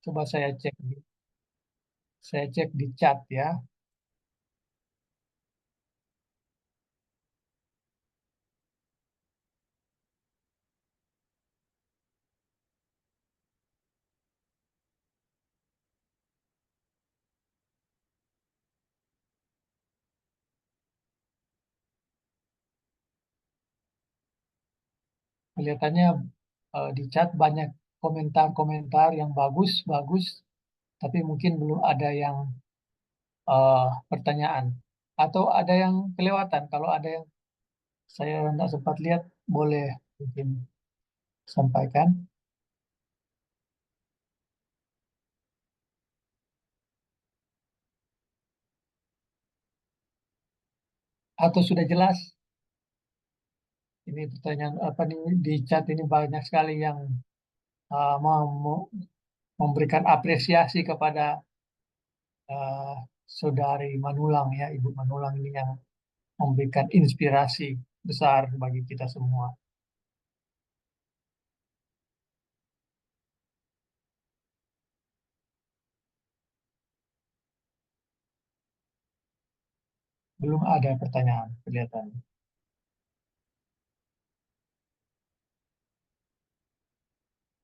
Coba saya cek di chat ya. Kelihatannya di chat banyak komentar-komentar yang bagus-bagus, tapi mungkin belum ada yang pertanyaan. Atau ada yang kelewatan. Kalau ada yang saya tidak sempat lihat, boleh mungkin sampaikan. Atau sudah jelas? Ini pertanyaan apa nih di chat ini banyak sekali yang memberikan apresiasi kepada eh, saudari Manulang ya, Ibu Manulang ini yang memberikan inspirasi besar bagi kita semua. Belum ada pertanyaan kelihatan.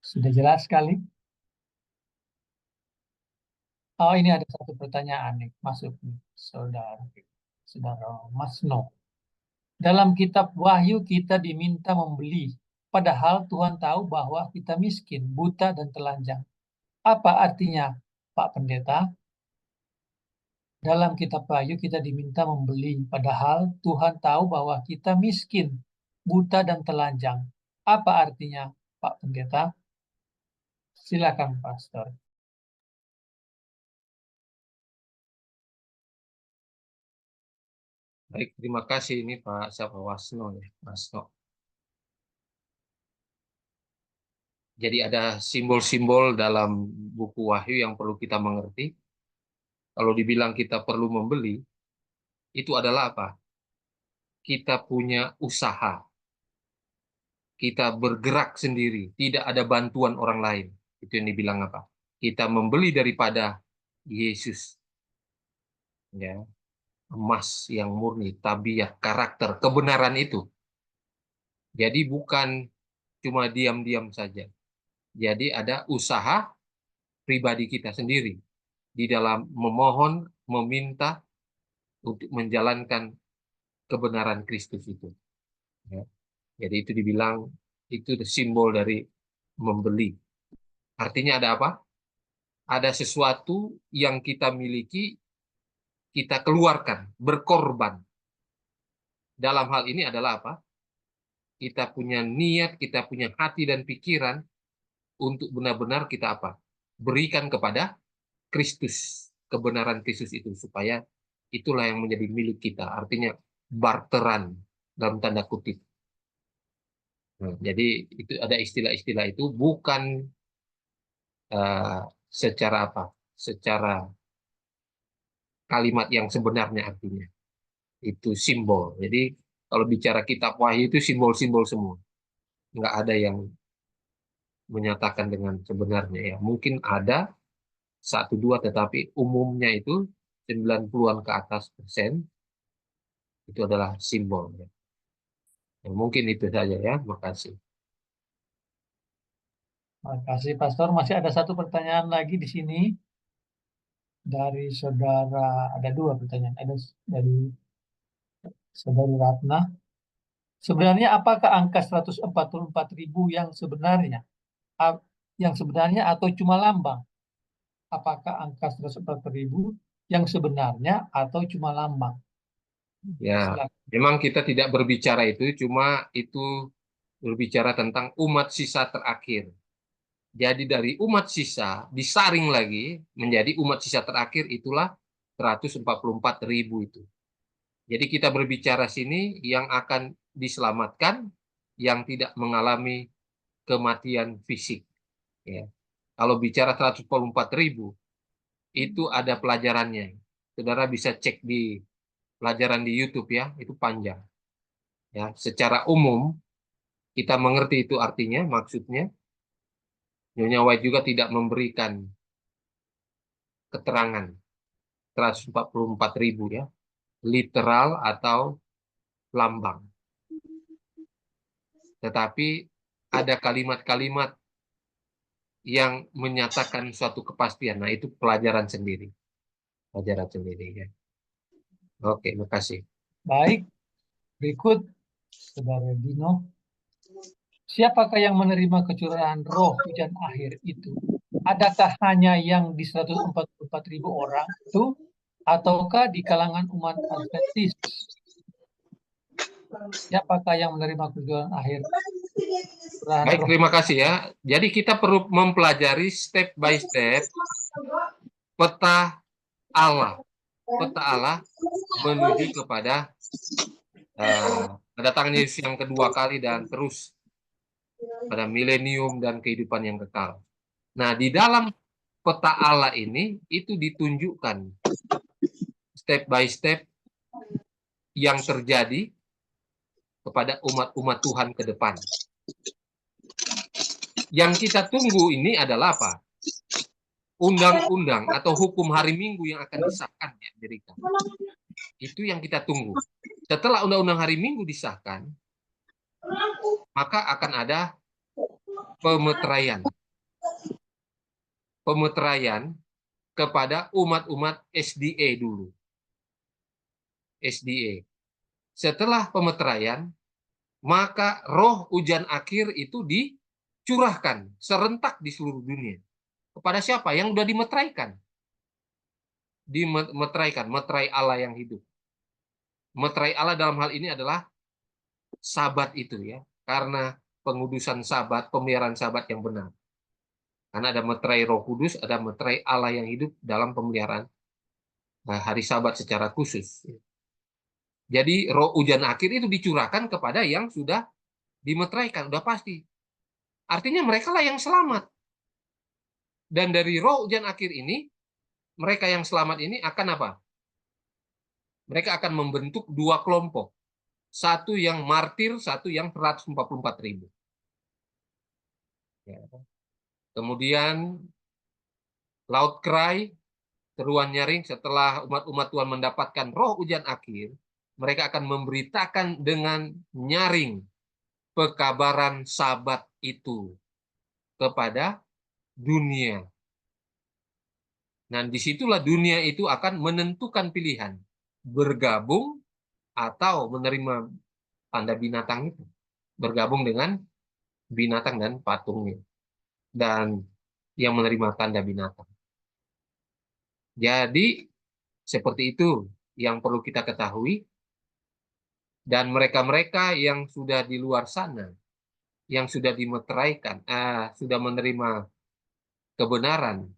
Sudah jelas sekali. Oh, ini ada satu pertanyaan nih masuk nih, saudara, saudara Mas No. Dalam kitab Wahyu kita diminta membeli, padahal Tuhan tahu bahwa kita miskin, buta dan telanjang. Apa artinya, Pak Pendeta? Dalam kitab Wahyu kita diminta membeli, padahal Tuhan tahu bahwa kita miskin, buta dan telanjang. Apa artinya, Pak Pendeta? Silakan, Pastor. Baik, terima kasih ini Pak siapa Wasno ya, Wasno. Jadi ada simbol-simbol dalam buku Wahyu yang perlu kita mengerti. Kalau dibilang kita perlu membeli, itu adalah apa? Kita punya usaha, kita bergerak sendiri, tidak ada bantuan orang lain. Itu yang dibilang apa? Kita membeli daripada Yesus, ya, emas yang murni, tabiat, karakter, kebenaran itu. Jadi bukan cuma diam-diam saja. Jadi ada usaha pribadi kita sendiri di dalam memohon, meminta untuk menjalankan kebenaran Kristus itu. Ya. Jadi itu dibilang itu simbol dari membeli. Artinya ada apa? Ada sesuatu yang kita miliki, kita keluarkan, berkorban. Dalam hal ini adalah apa? Kita punya niat, kita punya hati dan pikiran untuk benar-benar kita apa? Berikan kepada Kristus, kebenaran Kristus itu supaya itulah yang menjadi milik kita. Artinya barteran dalam tanda kutip. Nah, jadi itu ada istilah-istilah itu bukan uh, secara apa? Secara kalimat yang sebenarnya artinya. Itu simbol. Jadi kalau bicara kitab Wahyu itu simbol-simbol semua. Nggak ada yang menyatakan dengan sebenarnya ya. Mungkin ada satu dua tetapi umumnya itu 90-an ke atas persen itu adalah simbol. Ya. Ya, mungkin itu saja ya. Makasih. Terima kasih, Pastor. Masih ada satu pertanyaan lagi di sini dari saudara. Ada dua pertanyaan. Ada dari saudari Ratna. Sebenarnya apakah angka 144.000 yang sebenarnya? Yang sebenarnya atau cuma lambang? Apakah angka 144.000 yang sebenarnya atau cuma lambang? Ya, Silakan. memang kita tidak berbicara itu, cuma itu berbicara tentang umat sisa terakhir. Jadi dari umat sisa disaring lagi menjadi umat sisa terakhir itulah 144.000 itu. Jadi kita berbicara sini yang akan diselamatkan, yang tidak mengalami kematian fisik. Ya. Kalau bicara 144.000 itu ada pelajarannya. Saudara bisa cek di pelajaran di YouTube ya, itu panjang. Ya, secara umum kita mengerti itu artinya, maksudnya. Nyonya White juga tidak memberikan keterangan 144.000 ya, literal atau lambang. Tetapi ada kalimat-kalimat yang menyatakan suatu kepastian. Nah, itu pelajaran sendiri. Pelajaran sendiri ya. Oke, makasih. Baik, berikut Saudara Dino. Siapakah yang menerima kecurahan roh hujan akhir itu? Adakah hanya yang di 144.000 orang itu, ataukah di kalangan umat Adventis? Siapakah yang menerima kecurahan akhir? Kecurahan Baik, roh. terima kasih ya. Jadi kita perlu mempelajari step by step peta Allah. Peta Allah menuju kepada kedatangan Yesus yang kedua kali dan terus pada milenium dan kehidupan yang kekal. Nah, di dalam peta Allah ini itu ditunjukkan step by step yang terjadi kepada umat-umat Tuhan ke depan. Yang kita tunggu ini adalah apa? Undang-undang atau hukum hari Minggu yang akan disahkan di Amerika. Itu yang kita tunggu. Setelah undang-undang hari Minggu disahkan, maka akan ada pemeteraian. Pemeteraian kepada umat-umat SDA dulu. SDA. Setelah pemeteraian, maka roh hujan akhir itu dicurahkan serentak di seluruh dunia. Kepada siapa? Yang sudah dimeteraikan. Dimeteraikan, meterai Allah yang hidup. Meterai Allah dalam hal ini adalah sabat itu ya. Karena pengudusan sabat, pemeliharaan sabat yang benar. Karena ada meterai Roh Kudus, ada meterai Allah yang hidup dalam pemeliharaan hari sabat secara khusus. Jadi roh hujan akhir itu dicurahkan kepada yang sudah dimeteraikan, udah pasti. Artinya mereka lah yang selamat. Dan dari roh hujan akhir ini, mereka yang selamat ini akan apa? Mereka akan membentuk dua kelompok. Satu yang martir, satu yang 144.000. Ya. Kemudian laut cry, seruan nyaring, setelah umat-umat Tuhan mendapatkan roh hujan akhir, mereka akan memberitakan dengan nyaring pekabaran sabat itu kepada dunia. Dan disitulah dunia itu akan menentukan pilihan, bergabung atau menerima tanda binatang itu, bergabung dengan binatang dan patungnya, dan yang menerima tanda binatang. Jadi seperti itu yang perlu kita ketahui. Dan mereka-mereka yang sudah di luar sana, yang sudah dimeteraikan, sudah menerima kebenaran,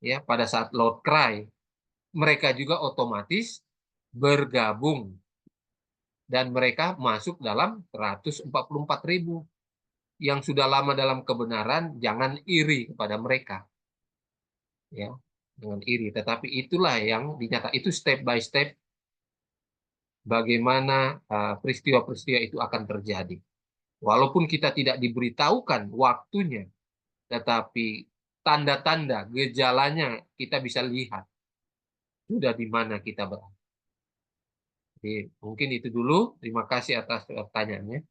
ya pada saat Lord cry, mereka juga otomatis bergabung dan mereka masuk dalam 144.000 yang sudah lama dalam kebenaran. Jangan iri kepada mereka, ya, jangan iri. Tetapi itulah yang dinyatakan, itu step by step bagaimana peristiwa-peristiwa itu akan terjadi. Walaupun kita tidak diberitahukan waktunya, tetapi tanda-tanda, gejalanya kita bisa lihat sudah di mana kita berada. Jadi mungkin itu dulu. Terima kasih atas pertanyaannya.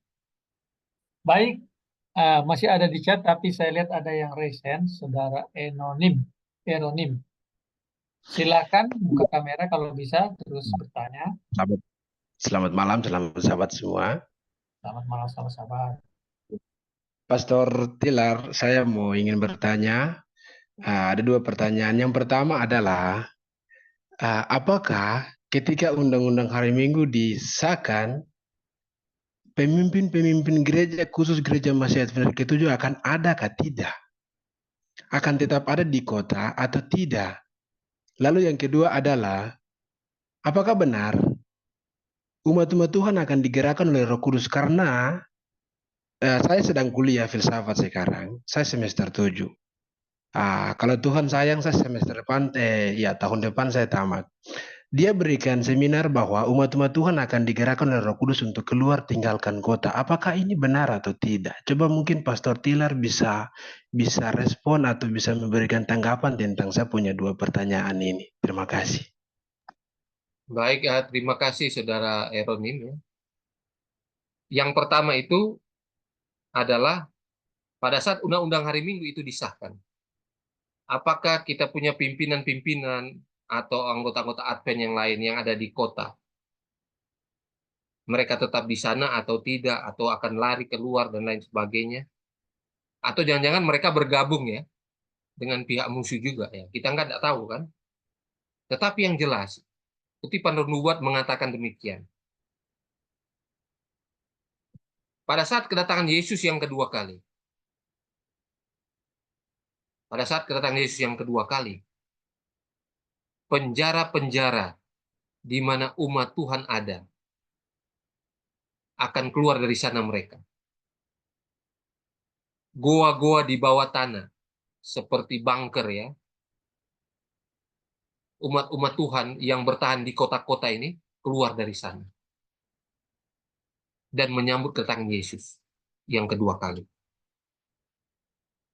Baik, masih ada di chat, tapi saya lihat ada yang raise hand, Saudara Eronim. Silakan buka kamera kalau bisa, terus bertanya. Selamat malam, selamat sahabat semua. Selamat malam, sahabat-sahabat. Pastor Tilar, saya ingin bertanya. Ada dua pertanyaan. Yang pertama adalah, apakah ketika Undang-Undang Hari Minggu disahkan, pemimpin-pemimpin gereja, khusus gereja Masih Advent ke-7 akan ada atau tidak? Akan tetap ada di kota atau tidak? Lalu yang kedua adalah, apakah benar umat-umat Tuhan akan digerakkan oleh Roh Kudus? Karena saya sedang kuliah filsafat sekarang, saya semester 7. Kalau Tuhan sayang, saya semester depan, tahun depan saya tamat. dia berikan seminar bahwa umat-umat Tuhan akan digerakkan oleh Roh Kudus untuk keluar tinggalkan kota. Apakah ini benar atau tidak? Coba mungkin Pastor Tilar bisa respon atau bisa memberikan tanggapan tentang saya punya dua pertanyaan ini. Terima kasih. Baik, terima kasih Saudara Eronim. Ya. Yang pertama itu adalah pada saat Undang-Undang Hari Minggu itu disahkan, apakah kita punya pimpinan-pimpinan atau anggota-anggota Advent yang lain yang ada di kota, mereka tetap di sana atau tidak, atau akan lari keluar dan lain sebagainya, atau jangan-jangan mereka bergabung ya dengan pihak musuh juga ya, kita nggak tahu kan. Tetapi yang jelas, kutipan nubuat mengatakan demikian. Pada saat kedatangan Yesus yang kedua kali, penjara-penjara di mana umat Tuhan ada akan keluar dari sana mereka. Goa-goa di bawah tanah, seperti bunker ya. Umat-umat Tuhan yang bertahan di kota-kota ini keluar dari sana. Dan menyambut kedatangan Yesus yang kedua kali.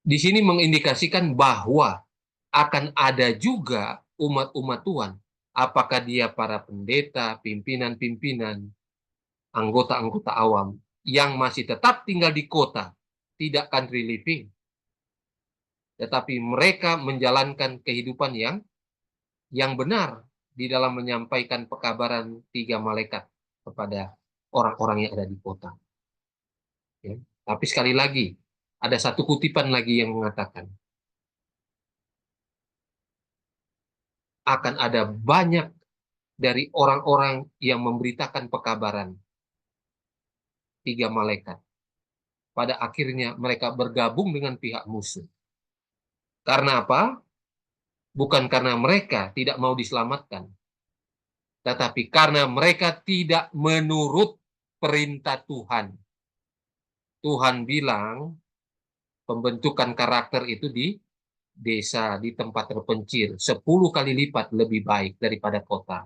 Di sini mengindikasikan bahwa akan ada juga umat-umat Tuhan. Apakah dia para pendeta, pimpinan-pimpinan, anggota-anggota awam yang masih tetap tinggal di kota, tidak country living, tetapi mereka menjalankan kehidupan yang benar di dalam menyampaikan pekabaran 3 malaikat kepada orang-orang yang ada di kota. Ya. Tapi sekali lagi, ada satu kutipan lagi yang mengatakan, akan ada banyak dari orang-orang yang memberitakan pekabaran 3 malaikat. Pada akhirnya mereka bergabung dengan pihak musuh. Karena apa? Bukan karena mereka tidak mau diselamatkan, tetapi karena mereka tidak menurut perintah Tuhan. Tuhan bilang pembentukan karakter itu di desa, di tempat terpencil, 10 kali lipat lebih baik daripada kota.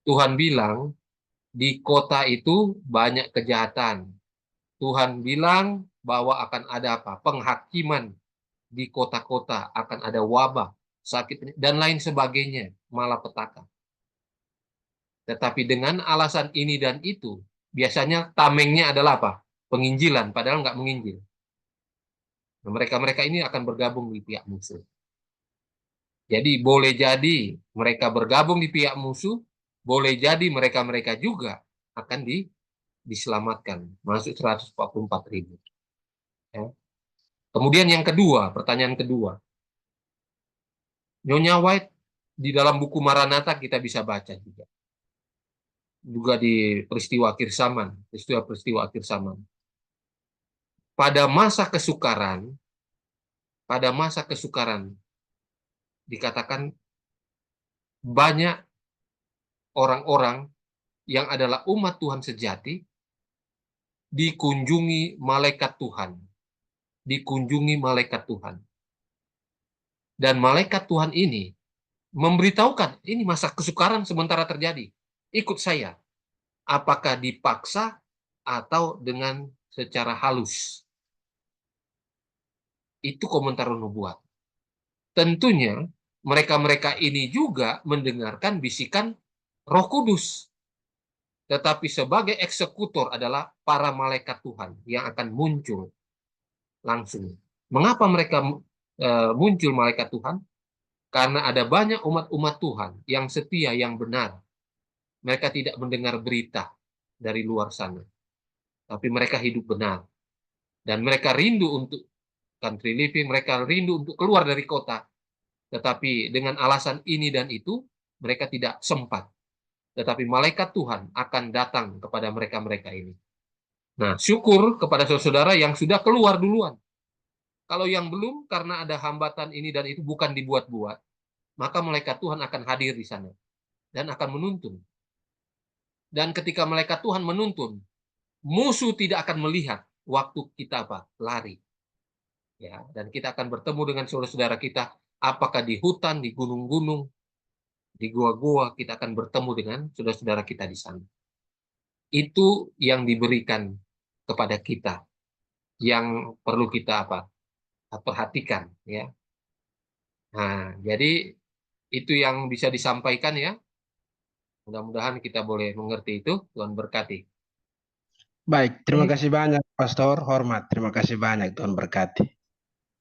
Tuhan bilang di kota itu banyak kejahatan. Tuhan bilang bahwa akan ada apa? Penghakiman di kota-kota, akan ada wabah, sakit, dan lain sebagainya, malapetaka. Tetapi dengan alasan ini dan itu, biasanya tamengnya adalah apa? Penginjilan, padahal nggak menginjil. Nah, mereka-mereka ini akan bergabung di pihak musuh. Jadi boleh jadi mereka bergabung di pihak musuh, boleh jadi mereka-mereka juga akan diselamatkan, masuk 144.000. Ya. Kemudian yang kedua, pertanyaan kedua. Nyonya White di dalam buku Maranatha kita bisa baca juga. Juga di peristiwa akhir zaman, peristiwa akhir zaman. Pada masa kesukaran dikatakan banyak orang-orang yang adalah umat Tuhan sejati dikunjungi malaikat Tuhan. Dan malaikat Tuhan ini memberitahukan, ini masa kesukaran sementara terjadi. Ikut saya. Apakah dipaksa atau dengan secara halus? Itu komentar nubuat. Tentunya mereka-mereka ini juga mendengarkan bisikan Roh Kudus. Tetapi sebagai eksekutor adalah para malaikat Tuhan yang akan muncul langsung. Mengapa mereka muncul malaikat Tuhan? Karena ada banyak umat-umat Tuhan yang setia, yang benar. Mereka tidak mendengar berita dari luar sana. Tapi mereka hidup benar. Dan mereka rindu untuk country living, mereka rindu untuk keluar dari kota. Tetapi dengan alasan ini dan itu, mereka tidak sempat. Tetapi malaikat Tuhan akan datang kepada mereka-mereka ini. Nah, syukur kepada saudara-saudara yang sudah keluar duluan. Kalau yang belum, karena ada hambatan ini dan itu bukan dibuat-buat, maka malaikat Tuhan akan hadir di sana dan akan menuntun. Dan ketika malaikat Tuhan menuntun, musuh tidak akan melihat waktu kita lari. Ya, dan kita akan bertemu dengan saudara-saudara kita, apakah di hutan, di gunung-gunung, Di gua-gua kita akan bertemu dengan saudara-saudara kita di sana. Itu yang diberikan kepada kita, yang perlu kita perhatikan, ya. Nah, jadi itu yang bisa disampaikan, ya. Mudah-mudahan kita boleh mengerti itu. Tuhan berkati. Baik, terima Baik. kasih banyak Pastor, hormat. Terima kasih banyak, Tuhan berkati.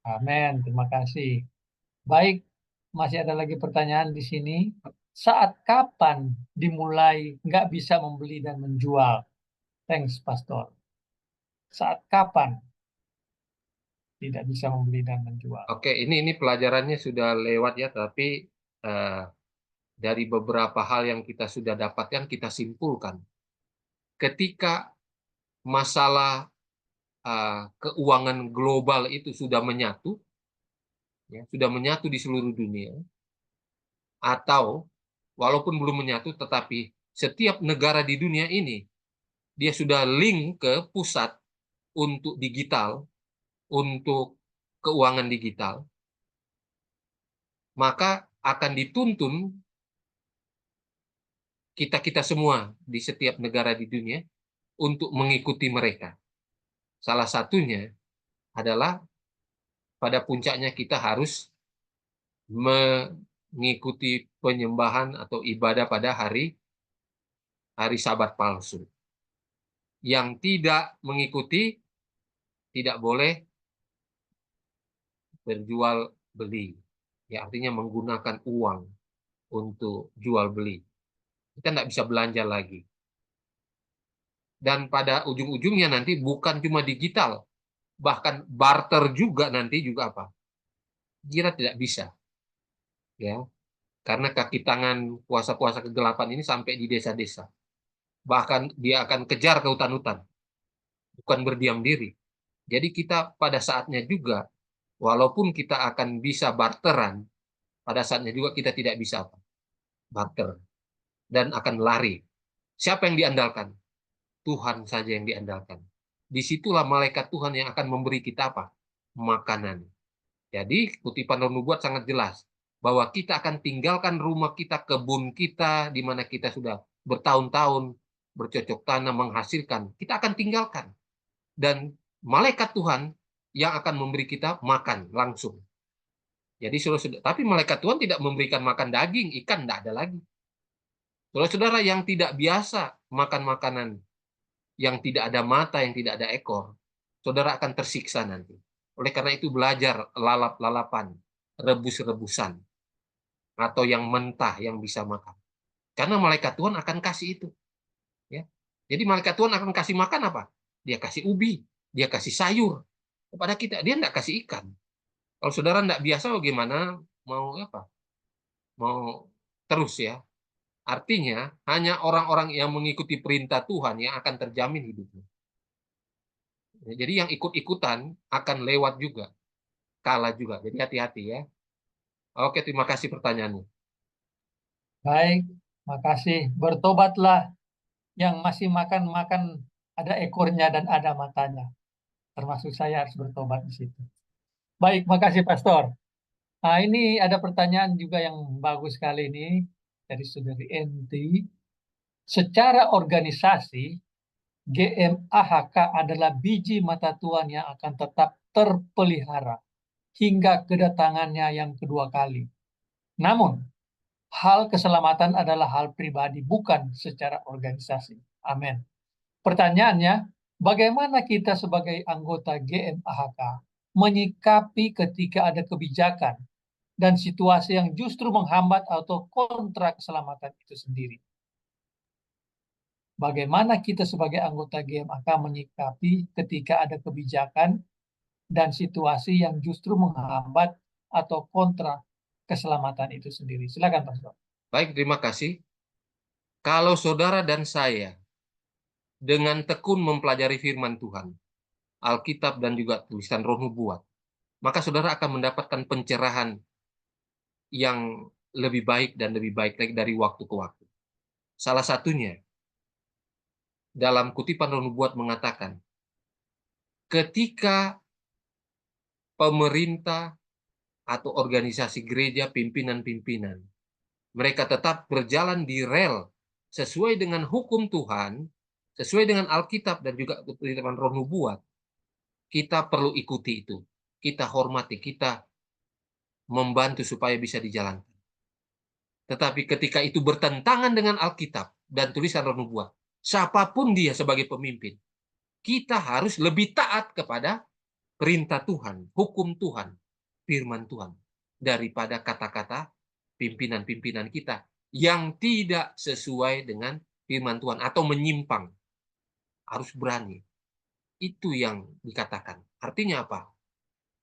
Amin. Terima kasih. Baik, masih ada lagi pertanyaan di sini. Saat kapan dimulai nggak bisa membeli dan menjual? Thanks, Pastor. Saat kapan tidak bisa membeli dan menjual? Oke, ini pelajarannya sudah lewat, ya, tapi eh, dari beberapa hal yang kita sudah dapatkan, kita simpulkan. Ketika masalah keuangan global itu sudah menyatu, ya, sudah menyatu di seluruh dunia, atau walaupun belum menyatu, tetapi setiap negara di dunia ini dia sudah link ke pusat untuk digital, untuk keuangan digital, maka akan dituntun kita semua di setiap negara di dunia untuk mengikuti mereka. Salah satunya adalah pada puncaknya kita harus mengikuti penyembahan atau ibadah pada hari Sabat palsu. Yang tidak mengikuti tidak boleh berjual beli. Ya, artinya menggunakan uang untuk jual beli. Kita tidak bisa belanja lagi. Dan pada ujung-ujungnya nanti bukan cuma digital, bahkan barter juga nanti juga Kira tidak bisa. Ya, karena kaki tangan puasa-puasa kegelapan ini sampai di desa-desa. Bahkan dia akan kejar ke hutan-hutan, bukan berdiam diri. Jadi kita pada saatnya juga, walaupun kita akan bisa barteran, pada saatnya juga kita tidak bisa barter dan akan lari. Siapa yang diandalkan? Tuhan saja yang diandalkan. Disitulah malaikat Tuhan yang akan memberi kita makanan. Jadi kutipan Roh Nubuat sangat jelas bahwa kita akan tinggalkan rumah kita, kebun kita, di mana kita sudah bertahun-tahun bercocok tanam menghasilkan. Kita akan tinggalkan. Dan malaikat Tuhan yang akan memberi kita makan langsung. Jadi tapi malaikat Tuhan tidak memberikan makan daging, ikan tidak ada lagi. Saudara-saudara yang tidak biasa makan makanan yang tidak ada mata, yang tidak ada ekor, saudara akan tersiksa nanti. Oleh karena itu belajar lalap-lalapan, rebus-rebusan, atau yang mentah yang bisa makan. Karena malaikat Tuhan akan kasih itu. Ya. Jadi malaikat Tuhan akan kasih makan apa? Dia kasih ubi, dia kasih sayur kepada kita. Dia tidak kasih ikan. Kalau saudara tidak biasa, bagaimana mau Mau terus, ya. Artinya hanya orang-orang yang mengikuti perintah Tuhan yang akan terjamin hidupnya. Jadi yang ikut-ikutan akan lewat juga, kalah juga. Jadi hati-hati, ya. Oke, terima kasih pertanyaannya. Baik, makasih. Bertobatlah yang masih makan-makan ada ekornya dan ada matanya. Termasuk saya harus bertobat di situ. Baik, makasih Pastor. Nah, ini ada pertanyaan juga yang bagus kali ini dari Saudari Enti. Secara organisasi, GMAHK adalah biji mata Tuhan yang akan tetap terpelihara hingga kedatangannya yang kedua kali. Namun, hal keselamatan adalah hal pribadi, bukan secara organisasi. Amin. Pertanyaannya, bagaimana kita sebagai anggota GMAHK menyikapi ketika ada kebijakan dan situasi yang justru menghambat atau kontra keselamatan itu sendiri? Bagaimana kita sebagai anggota GMAHK menyikapi ketika ada kebijakan dan situasi yang justru menghambat atau kontra keselamatan itu sendiri? Silakan, Pastor. Baik, terima kasih. Kalau saudara dan saya dengan tekun mempelajari firman Tuhan, Alkitab dan juga tulisan Roh Nubuat, maka saudara akan mendapatkan pencerahan yang lebih baik dan lebih baik lagi dari waktu ke waktu. Salah satunya, dalam kutipan Roh Nubuat mengatakan, ketika pemerintah atau organisasi gereja, pimpinan-pimpinan mereka tetap berjalan di rel sesuai dengan hukum Tuhan, sesuai dengan Alkitab dan juga firman Roh Nubuat, kita perlu ikuti itu. Kita hormati, kita membantu supaya bisa dijalankan. Tetapi ketika itu bertentangan dengan Alkitab dan tulisan Roh Nubuat, siapapun dia sebagai pemimpin, kita harus lebih taat kepada perintah Tuhan, hukum Tuhan, firman Tuhan, daripada kata-kata pimpinan-pimpinan kita yang tidak sesuai dengan firman Tuhan atau menyimpang. Harus berani. Itu yang dikatakan. Artinya apa?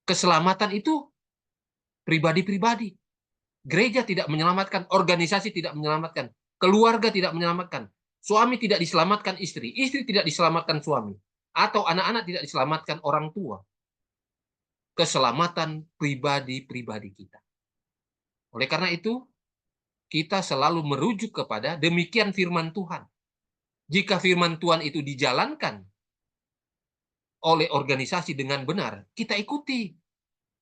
Keselamatan itu pribadi-pribadi. Gereja tidak menyelamatkan, organisasi tidak menyelamatkan, keluarga tidak menyelamatkan, suami tidak diselamatkan istri tidak diselamatkan suami, atau anak-anak tidak diselamatkan orang tua. Keselamatan pribadi-pribadi kita. Oleh karena itu, kita selalu merujuk kepada demikian firman Tuhan. Jika firman Tuhan itu dijalankan oleh organisasi dengan benar, kita ikuti.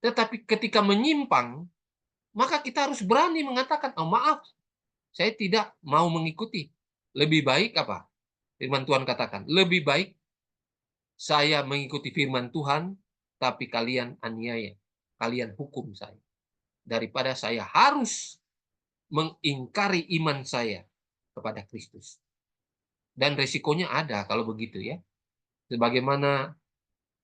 Tetapi ketika menyimpang, maka kita harus berani mengatakan, oh maaf, saya tidak mau mengikuti. Lebih baik apa? Firman Tuhan katakan, lebih baik saya mengikuti firman Tuhan, tapi kalian aniaya, kalian hukum saya. Daripada saya harus mengingkari iman saya kepada Kristus. Dan resikonya ada kalau begitu ya. Sebagaimana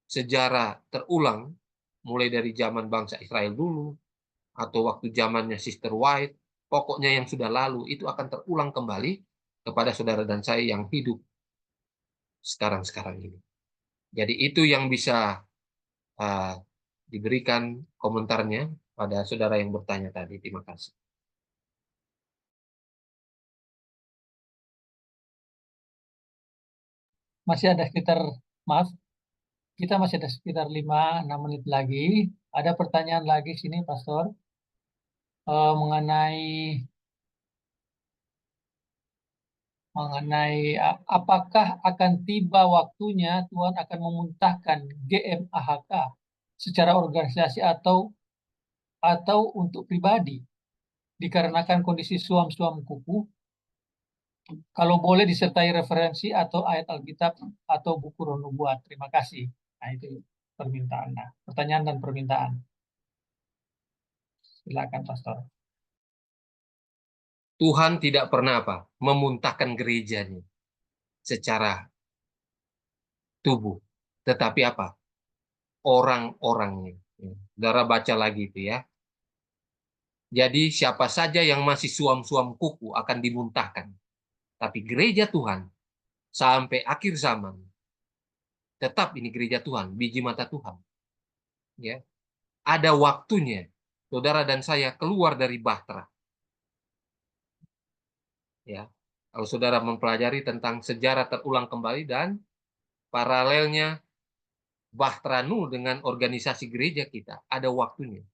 sejarah terulang, mulai dari zaman bangsa Israel dulu, atau waktu zamannya Sister White, pokoknya yang sudah lalu itu akan terulang kembali kepada saudara dan saya yang hidup sekarang-sekarang ini. Jadi itu yang bisa diberikan komentarnya pada saudara yang bertanya tadi. Terima kasih. Masih ada sekitar, maaf, kita masih ada sekitar 5-6 menit lagi. Ada pertanyaan lagi sini, Pastor, mengenai apakah akan tiba waktunya Tuhan akan memuntahkan GMAHK secara organisasi atau untuk pribadi dikarenakan kondisi suam-suam kuku. Kalau boleh disertai referensi atau ayat Alkitab atau buku Roh Nubuat. Terima kasih. Nah, itu permintaan. Nah, pertanyaan dan permintaan. Silakan, Pastor. Tuhan tidak pernah apa? Memuntahkan gerejanya secara tubuh. Tetapi apa? Orang-orangnya. Saudara baca lagi itu ya. Jadi siapa saja yang masih suam-suam kuku akan dimuntahkan. Tapi gereja Tuhan sampai akhir zaman tetap ini gereja Tuhan, biji mata Tuhan. Ya. Ada waktunya saudara dan saya keluar dari bahtera. Ya. Kalau saudara mempelajari tentang sejarah terulang kembali dan paralelnya bahtera Nuh dengan organisasi gereja kita, ada waktunya.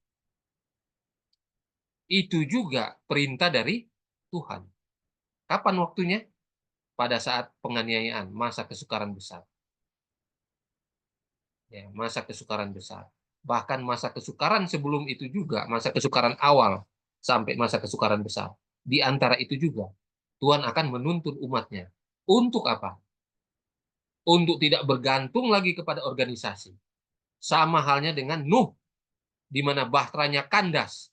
Itu juga perintah dari Tuhan. Kapan waktunya? Pada saat penganiayaan, masa kesukaran besar. Ya, masa kesukaran besar. Bahkan masa kesukaran sebelum itu juga, masa kesukaran awal sampai masa kesukaran besar. Di antara itu juga, Tuhan akan menuntun umatnya. Untuk apa? Untuk tidak bergantung lagi kepada organisasi. Sama halnya dengan Nuh, di mana bahteranya kandas.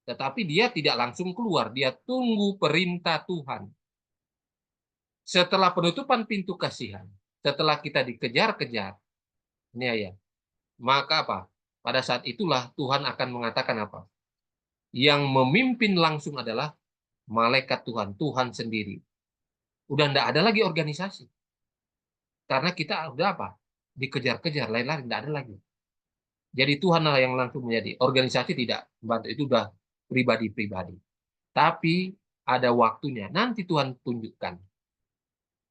Tetapi dia tidak langsung keluar, dia tunggu perintah Tuhan. Setelah penutupan pintu kasihan, setelah kita dikejar-kejar, ya, maka apa? Pada saat itulah Tuhan akan mengatakan apa? Yang memimpin langsung adalah malaikat Tuhan, Tuhan sendiri. Udah enggak ada lagi organisasi. Karena kita udah apa? Dikejar-kejar, lain-lain, enggak ada lagi. Jadi Tuhanlah yang langsung menjadi. Organisasi tidak membantu, itu udah pribadi-pribadi. Tapi ada waktunya. Nanti Tuhan tunjukkan.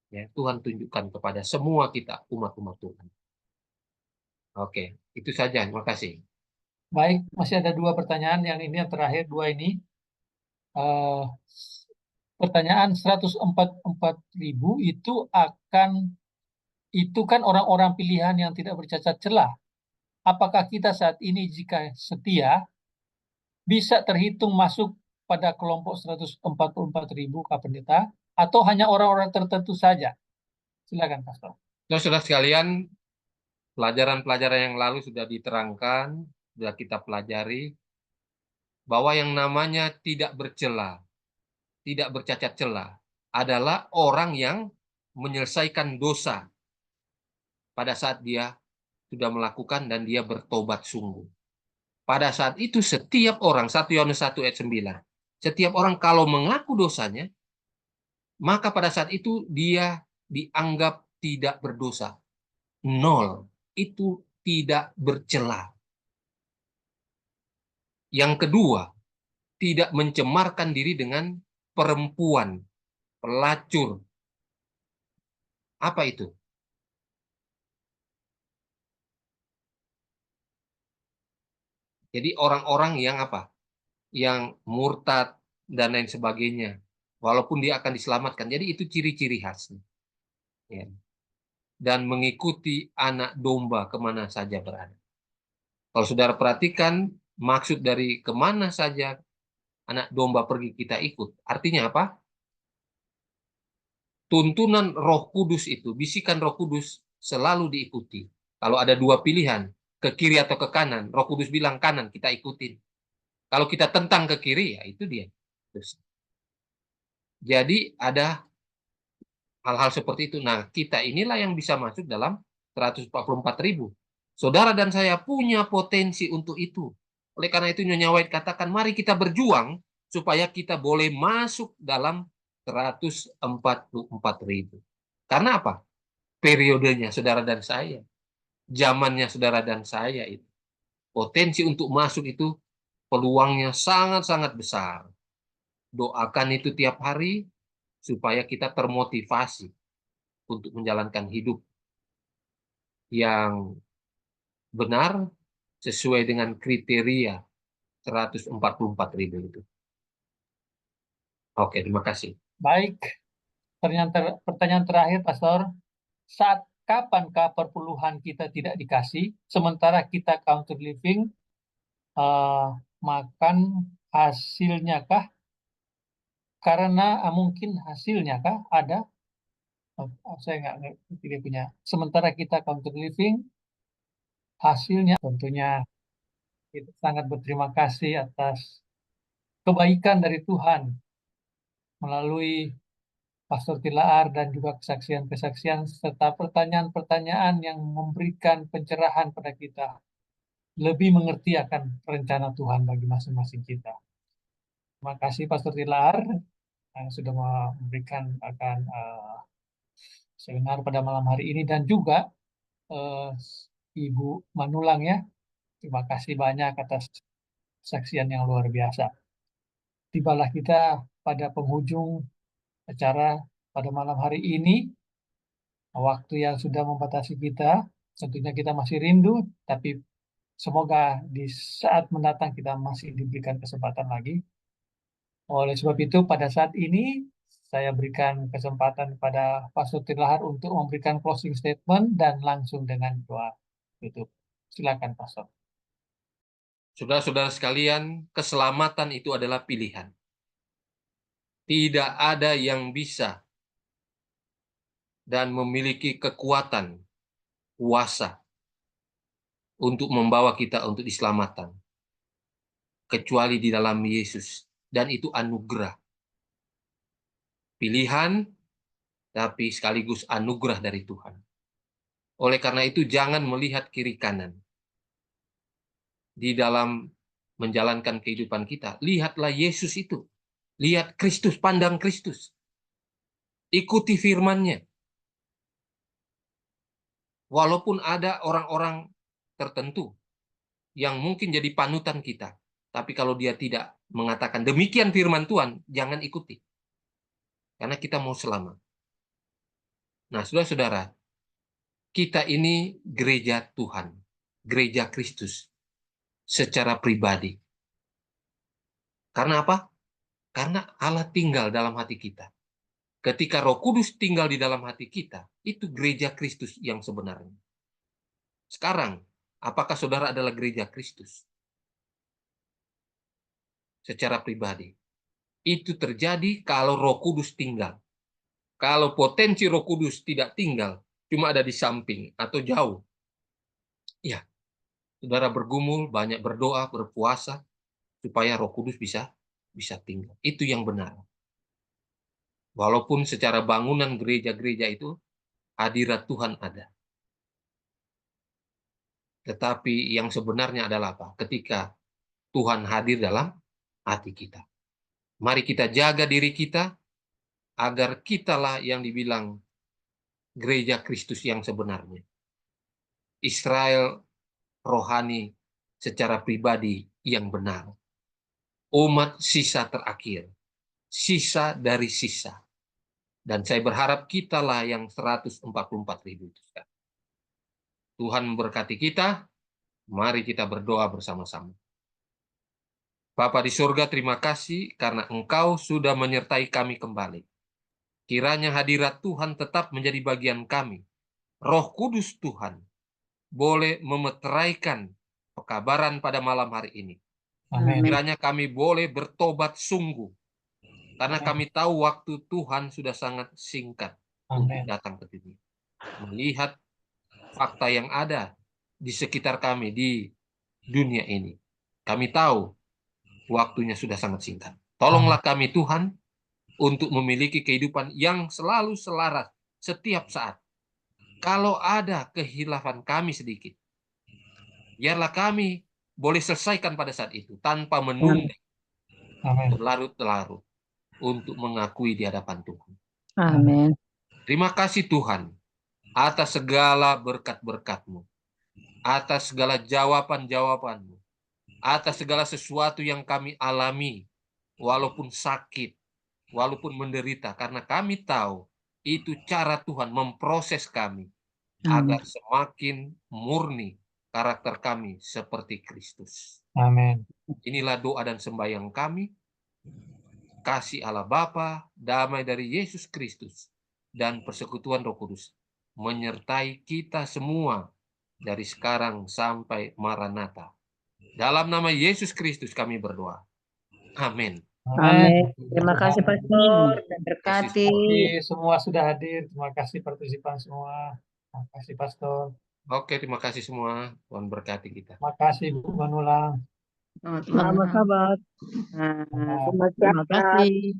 Ya, Tuhan tunjukkan kepada semua kita, umat-umat Tuhan. Oke, itu saja. Terima kasih. Baik, masih ada 2 pertanyaan. Yang ini yang terakhir, 2 ini. Pertanyaan 144.000 itu kan orang-orang pilihan yang tidak bercacat celah. Apakah kita saat ini jika setia bisa terhitung masuk pada kelompok 144.000 Kak Pendeta, atau hanya orang-orang tertentu saja? Silakan, Pastor. Saudara sekalian, pelajaran-pelajaran yang lalu sudah diterangkan, sudah kita pelajari, bahwa yang namanya tidak bercela, tidak bercacat cela, adalah orang yang menyelesaikan dosa pada saat dia sudah melakukan dan dia bertobat sungguh. Pada saat itu setiap orang, 1 Yohanes 1 ayat 9, setiap orang kalau mengaku dosanya, maka pada saat itu dia dianggap tidak berdosa. 0. Itu tidak bercela. Yang kedua, tidak mencemarkan diri dengan perempuan, pelacur. Apa itu? Jadi orang-orang yang apa? Yang murtad dan lain sebagainya. Walaupun dia akan diselamatkan. Jadi itu ciri-ciri khasnya. Ya. Dan mengikuti anak domba kemana saja berada. Kalau saudara perhatikan, maksud dari kemana saja anak domba pergi kita ikut. Artinya apa? Tuntunan Roh Kudus itu, bisikan Roh Kudus selalu diikuti. Kalau ada dua pilihan, ke kiri atau ke kanan, Roh Kudus bilang kanan, kita ikutin. Kalau kita tentang ke kiri, ya itu dia. Jadi ada hal-hal seperti itu. Nah, kita inilah yang bisa masuk dalam 144.000. Saudara dan saya punya potensi untuk itu. Oleh karena itu Nyonya White katakan, mari kita berjuang supaya kita boleh masuk dalam 144.000. Karena apa? Periodenya saudara dan saya. Zamannya saudara dan saya itu. Potensi untuk masuk itu peluangnya sangat-sangat besar. Doakan itu tiap hari supaya kita termotivasi untuk menjalankan hidup yang benar sesuai dengan kriteria 144.000 itu. Oke, terima kasih. Baik, pertanyaan terakhir, Pastor. Saat kapankah perpuluhan kita tidak dikasih, sementara kita counter living, makan hasilnya kah? Karena mungkin hasilnya kah ada? Saya nggak ngerti dia punya. Sementara kita counter living, hasilnya tentunya kita sangat berterima kasih atas kebaikan dari Tuhan melalui Pastor Tilaar dan juga kesaksian-kesaksian serta pertanyaan-pertanyaan yang memberikan pencerahan pada kita, lebih mengerti akan rencana Tuhan bagi masing-masing kita. Terima kasih Pastor Tilaar yang sudah memberikan akan seminar pada malam hari ini, dan juga Ibu Manulang ya. Terima kasih banyak atas kesaksian yang luar biasa. Tibalah kita pada penghujung acara pada malam hari ini. Waktu yang sudah membatasi kita, tentunya kita masih rindu, tapi semoga di saat mendatang kita masih diberikan kesempatan lagi. Oleh sebab itu, pada saat ini saya berikan kesempatan pada Pastor Tilahar untuk memberikan closing statement dan langsung dengan doa tutup. Silakan, Pastor. Saudara-saudara sekalian, keselamatan itu adalah pilihan. Tidak ada yang bisa dan memiliki kekuatan, kuasa untuk membawa kita untuk diselamatkan, kecuali di dalam Yesus. Dan itu anugerah. Pilihan, tapi sekaligus anugerah dari Tuhan. Oleh karena itu, jangan melihat kiri kanan. Di dalam menjalankan kehidupan kita, lihatlah Yesus itu. Lihat Kristus, pandang Kristus. Ikuti firman-Nya. Walaupun ada orang-orang tertentu yang mungkin jadi panutan kita, tapi kalau dia tidak mengatakan demikian firman Tuhan, jangan ikuti. Karena kita mau selamat. Nah, saudara-saudara, kita ini gereja Tuhan, gereja Kristus secara pribadi. Karena apa? Karena Allah tinggal dalam hati kita. Ketika Roh Kudus tinggal di dalam hati kita, itu gereja Kristus yang sebenarnya. Sekarang, apakah saudara adalah gereja Kristus? Secara pribadi. itu terjadi kalau Roh Kudus tinggal. Kalau potensi Roh Kudus tidak tinggal, cuma ada di samping atau jauh, ya, saudara bergumul, banyak berdoa, berpuasa, supaya Roh Kudus bisa tinggal. Itu yang benar. Walaupun secara bangunan gereja-gereja itu hadirat Tuhan ada. Tetapi yang sebenarnya adalah apa? Ketika Tuhan hadir dalam hati kita. Mari kita jaga diri kita, agar kitalah yang dibilang gereja Kristus yang sebenarnya. Israel rohani secara pribadi yang benar. Umat sisa terakhir. Sisa dari sisa. Dan saya berharap kitalah yang 144.000 itu. Tuhan memberkati kita. Mari kita berdoa bersama-sama. Bapa di surga, terima kasih karena Engkau sudah menyertai kami kembali. Kiranya hadirat Tuhan tetap menjadi bagian kami. Roh Kudus Tuhan boleh memeteraikan pekabaran pada malam hari ini. Amin. Kiranya kami boleh bertobat sungguh. Karena kami tahu waktu Tuhan sudah sangat singkat untuk Amin. datang ke dunia. Melihat fakta yang ada di sekitar kami di dunia ini. Kami tahu waktunya sudah sangat singkat. Tolonglah kami Tuhan untuk memiliki kehidupan yang selalu selaras setiap saat. Kalau ada kehilafan kami sedikit, biarlah kami boleh selesaikan pada saat itu tanpa menunda Amin. berlarut-larut untuk mengakui di hadapan Tuhan. Amin. Terima kasih Tuhan atas segala berkat-berkat-Mu, atas segala jawaban-jawaban-Mu, atas segala sesuatu yang kami alami, walaupun sakit, walaupun menderita, karena kami tahu itu cara Tuhan memproses kami agar semakin murni karakter kami seperti Kristus. Amin. Inilah doa dan sembahyang kami. Kasih Allah Bapa, damai dari Yesus Kristus, dan persekutuan Roh Kudus menyertai kita semua dari sekarang sampai Maranatha. Dalam nama Yesus Kristus kami berdoa. Amin. Amin. Terima kasih Pastor dan Terima berkati. kasih semua sudah hadir. Terima kasih partisipan semua. Terima kasih Pastor. Oke, terima kasih semua. Tuhan berkati kita. Terima kasih Bu Manulang. Selamat sahabat. Terima kasih.